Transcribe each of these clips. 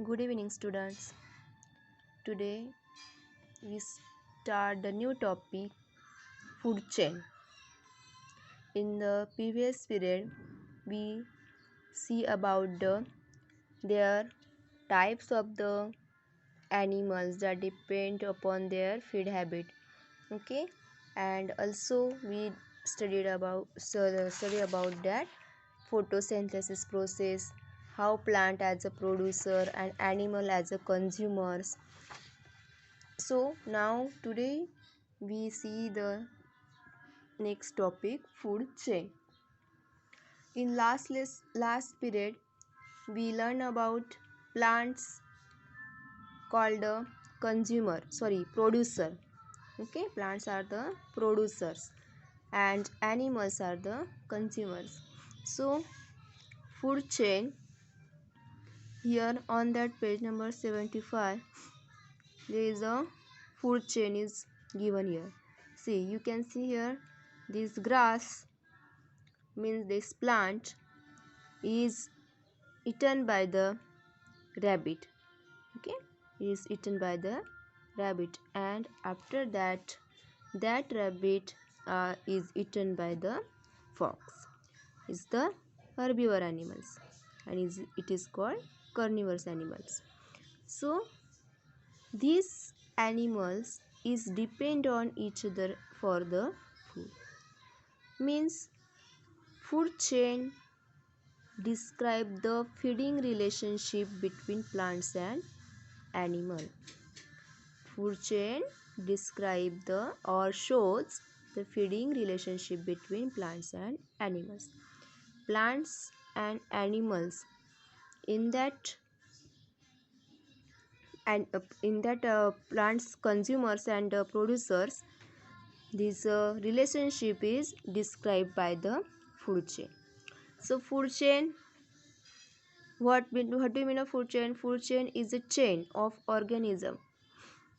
Good evening, students. Today we start the new topic food chain. In the previous period, we see about their types of the animals that depend upon their feed habit. Okay, and also we study about that photosynthesis process, how plant as a producer and animal as a consumers. So now today we see the next topic food chain. In last period we learn about plants called a producer. Okay, plants are the producers and animals are the consumers. So food chain, here on that page number 75 there is a food chain is given here. See, you can see here this grass means this plant is eaten by the rabbit. Okay, is eaten by the rabbit, and after that rabbit is eaten by the fox. Is the herbivore animals, and it is called carnivorous animals. So these animals is depend on each other for the food. Means food chain describe the feeding relationship between plants and animal. Food chain describe the or shows the feeding relationship between plants and animals. Plants and animals in that plants consumers and producers, this relationship is described by the food chain. So food chain, what do you mean of food chain? Food chain is a chain of organism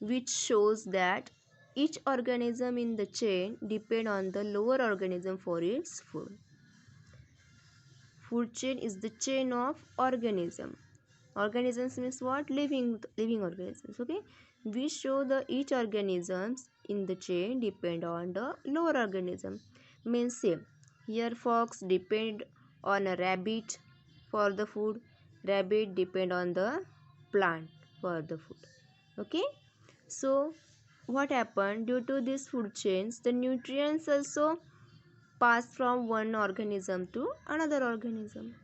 which shows that each organism in the chain depend on the lower organism for its food. Food chain is the chain of organism. Organisms means what? Living organisms. Okay, we show the each organisms in the chain depend on the lower organism. Means same. Here fox depend on a rabbit for the food. Rabbit depend on the plant for the food. Okay. So what happened due to this food chains? The nutrients also pass from one organism to another organism.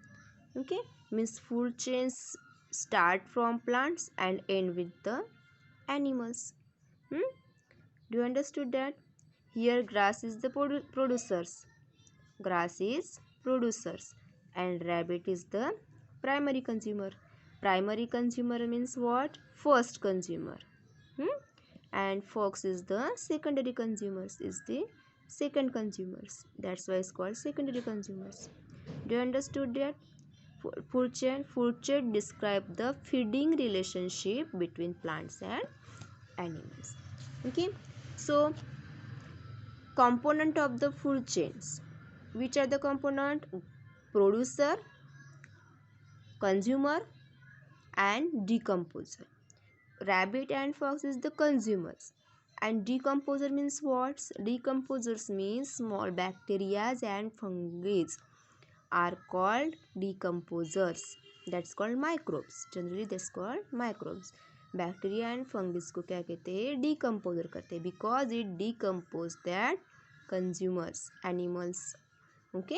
Okay, means food chains start from plants and end with the animals. Do you understood that? Here grass is the producers. Grass is producers and rabbit is the primary consumer. Primary consumer means what? First consumer. And fox is the secondary consumers, is the second consumers. That's why it's called secondary consumers. Do you understood that? Food chain describe the feeding relationship between plants and animals. Okay, so component of the food chains, which are the component? Producer, consumer and decomposer. Rabbit and fox is the consumers, and decomposer means what? Decomposers means small bacteria and fungi are called decomposers. That's called microbes. Generally that's called microbes. Bacteria and fungus को क्या कहते हैं? Decomposer करते हैं, because it decompose that consumers animals. Okay,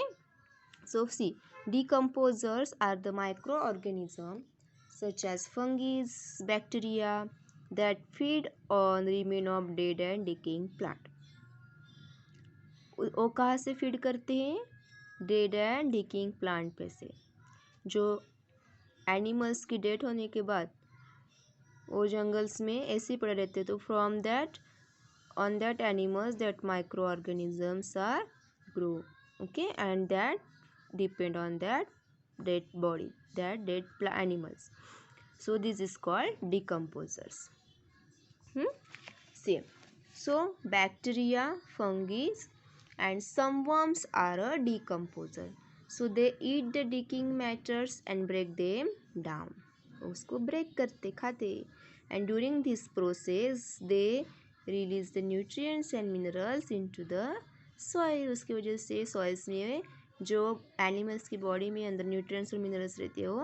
so see, decomposers are the microorganisms such as fungi, bacteria that feed on remain of dead and decaying plant. वो कहाँ से feed करते हैं? डेड एंड डिकेइंग प्लांट पे से. जो animals की death होने के बाद वो जंगल्स में ऐसे ही पड़े रहते, तो from that on that animals that micro organisms are grow. Okay, and that depend on that dead body, that dead animals. So this is called decomposers. Same. So bacteria, fungi and some worms are a decomposer. So they eat the decaying matters and break them down. उसको break करते खाते and during this process they release the nutrients and minerals into the soil. उसकी वजह से soils में जो animals की body में अंदर न्यूट्रिएंट्स और मिनरल्स रहते हैं वो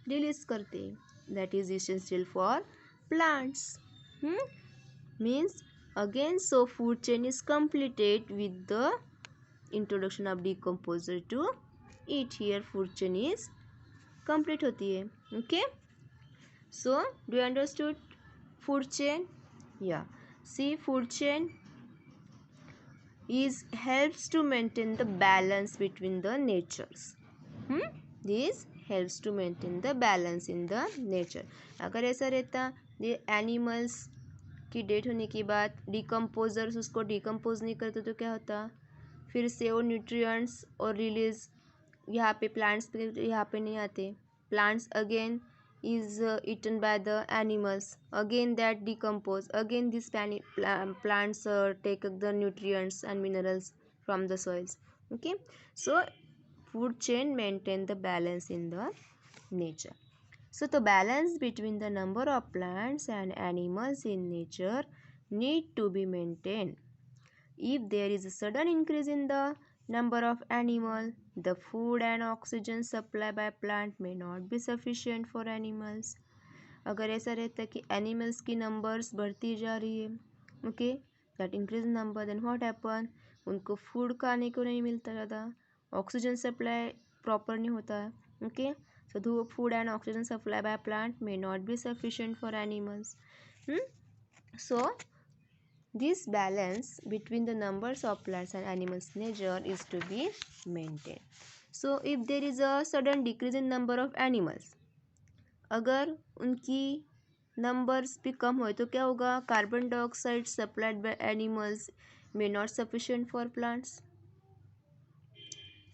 रिलीज करते हैं। That is essential for plants. Means again so food chain is completed with the introduction of decomposer to eat। here food chain is complete होती है। okay, so do you understood food chain? yeah, see food chain is helps to maintain the balance between the natures। this helps to maintain the balance in the nature। अगर ऐसा रहता the animals की death होने के बाद decomposers उसको decompose नहीं करते तो क्या होता, फिर से वो न्यूट्रिएंट्स और रिलीज यहाँ पे प्लांट्स पे यहाँ पे नहीं आते। Plants again is eaten by the animals, again that decompose, again these plants take the nutrients and minerals from the soils। okay, so food chain maintain the balance in the nature। so the balance between the number of plants and animals in nature need to be maintained। if there is a sudden increase in the number of animals, the food and oxygen supply by plant may not be sufficient for animals। अगर ऐसा रहता है कि animals की numbers बढ़ती जा रही है, okay, that increase number, then what happen, उनको फूड खाने को नहीं मिलता ज़्यादा, ऑक्सीजन सप्लाई प्रॉपर नहीं होता है। Okay, so the food and oxygen supply by plant may not be sufficient for animals। so this balance between the numbers of plants and animals in nature is to be maintained। so if there is a sudden decrease in number of animals, अगर उनकी numbers भी कम हो तो क्या होगा, carbon dioxide supplied by animals may not sufficient for plants.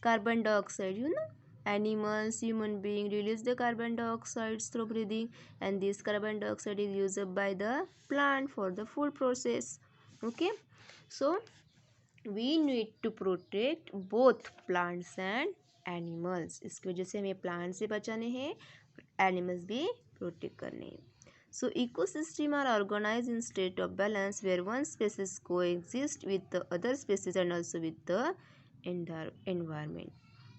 carbon dioxide, animals, human being release the carbon dioxide through breathing, and this carbon dioxide is used up by the plant for the food process। okay, so we need to protect both plants and animals। इसकी वजह से हमें plant से बचाने हैं, animals भी protect करने हैं। so ecosystem are organized in state of balance where one species coexist with the other species and also with the environment।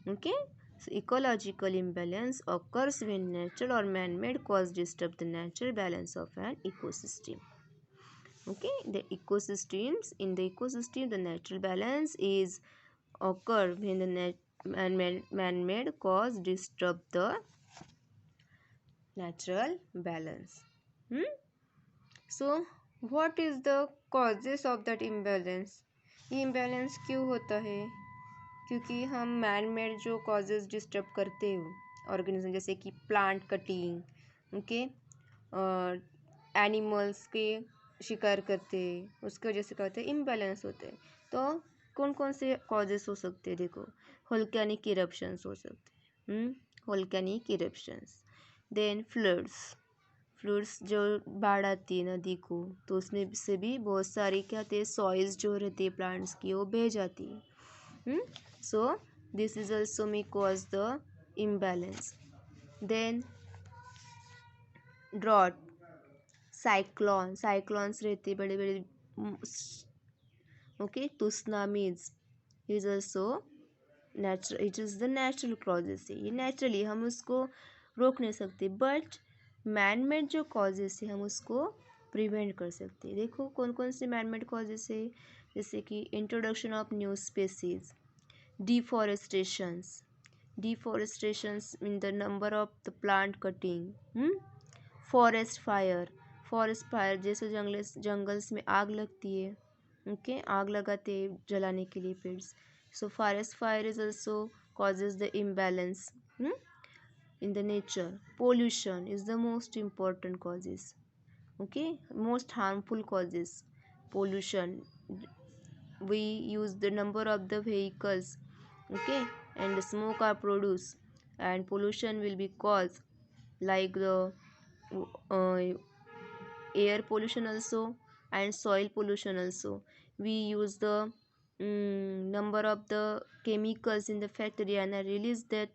okay, so ecological imbalance occurs when natural or man-made cause disturb the natural balance of an ecosystem। okay, the ecosystems in the ecosystem the natural balance is occur when the man-made cause disturb the natural balance। so what is the causes of that imbalance? ये imbalance क्यों होता है? क्योंकि हम man made जो causes disturb करते हो organism, जैसे कि प्लांट कटिंग, ओके, एनिमल्स के शिकार करते हैं, उसकी वजह से क्या होता है, इम्बैलेंस होते हैं। तो कौन कौन से कॉजेस हो सकते हैं? देखो, वोल्केनिक इरप्शंस हो सकते हैं, वोल्केनिक इरप्शंस, देन फ्लड्स जो बाढ़ आती है नदी को, तो उसमें से भी बहुत सारी क्या होती है, सॉइल्स जो रहती है प्लांट्स की वो बह जाती है। so this is also may cause the imbalance। then drought, cyclones रहते बड़े बड़े, okay, तो tsunamis is also natural, it is the natural causes है, ये naturally हम उसको रोक नहीं सकते, बट मैन मेड जो कॉजेस है हम उसको प्रिवेंट कर सकते हैं। देखो कौन कौन से मैन मेड कॉजेस है, जैसे कि introduction of new species, deforestations in the number of the plant cutting, forest fire जैसे जंगल्स में आग लगती है, ओके, आग लगाते हैं जलाने के लिए पेड़, so forest fire is also causes the imbalance in the nature। pollution is the most important causes, okay, most harmful causes pollution, we use the number of the vehicles, okay, and the smoke are produced and pollution will be caused, like the uh, air pollution also and soil pollution also। we use the number of the chemicals in the factory and release that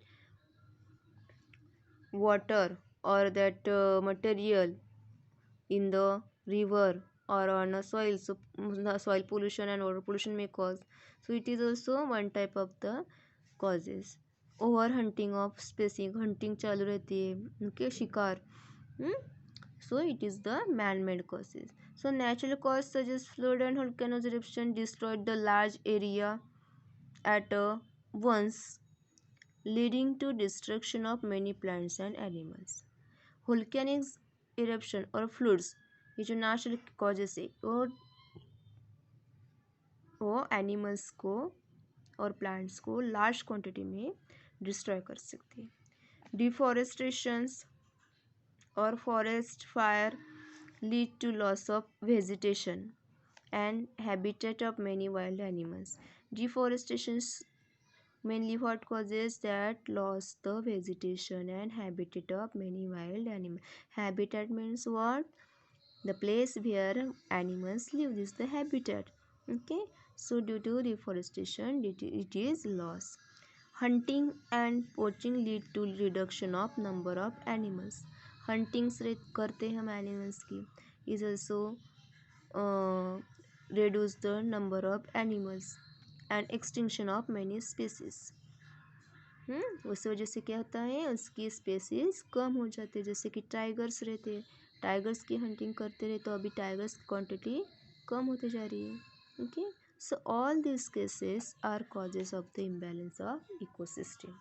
water or that material in the river or on a soil, so the soil pollution and water pollution may cause. So it is also one type of the causes. Over hunting of spacing, hunting चालू रहती है उनके शिकार. So it is the man-made causes. So natural causes such as flood and volcanoes eruption destroyed the large area at once, leading to destruction of many plants and animals. Volcanic eruption और floods, ये जो natural causes है वो animals को और plants को large quantity में destroy कर सकती है. डिफॉरेस्टेशंस और forest fire lead to loss of vegetation and habitat of many wild animals. Deforestation mainly what causes that loss the vegetation and habitat of many wild animals. Habitat means what? The place where animals live, this is the habitat. Okay, so due to deforestation it is loss. Hunting and poaching lead to reduction of number of animals. Hunting करते हैं हम animals की, is also reduce the number of animals and extinction of many species. उस वजह से क्या होता है, उसकी स्पेसीज कम हो जाते हैं. जैसे कि टाइगर्स रहते हैं, टाइगर्स की हंटिंग करते रहे तो अभी टाइगर्स की क्वांटिटी कम होते जा रही है. Okay, so all this cases are causes of the imbalance of ecosystem.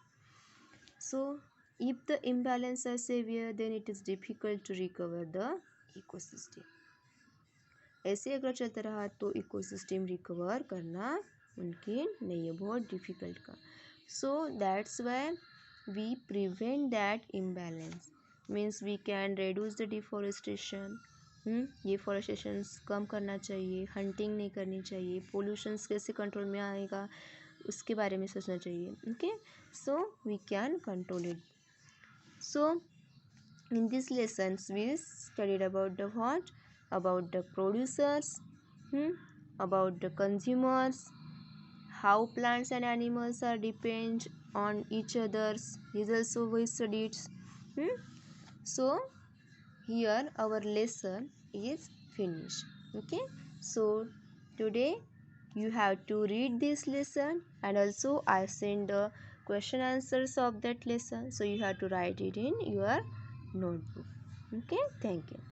So if the imbalance are severe then it is difficult to recover the ecosystem. ऐसे अगर चलता रहा तो इकोसिस्टम रिकवर करना मुमकिन नहीं है, बहुत डिफ़िकल्ट का. So that's why we prevent that imbalance, means we can reduce the deforestation. Deforestation कम करना चाहिए, हंटिंग नहीं करनी चाहिए, पोल्यूशंस कैसे कंट्रोल में आएगा उसके बारे में सोचना चाहिए. Okay, so we can control it. So in these lessons we studied about the what, about the producers, about the consumers, how plants and animals are depend on each others, these also we studied. So here our lesson is finished. Okay, so today you have to read this lesson and also I send the question answers of that lesson, so you have to write it in your notebook. Okay, thank you.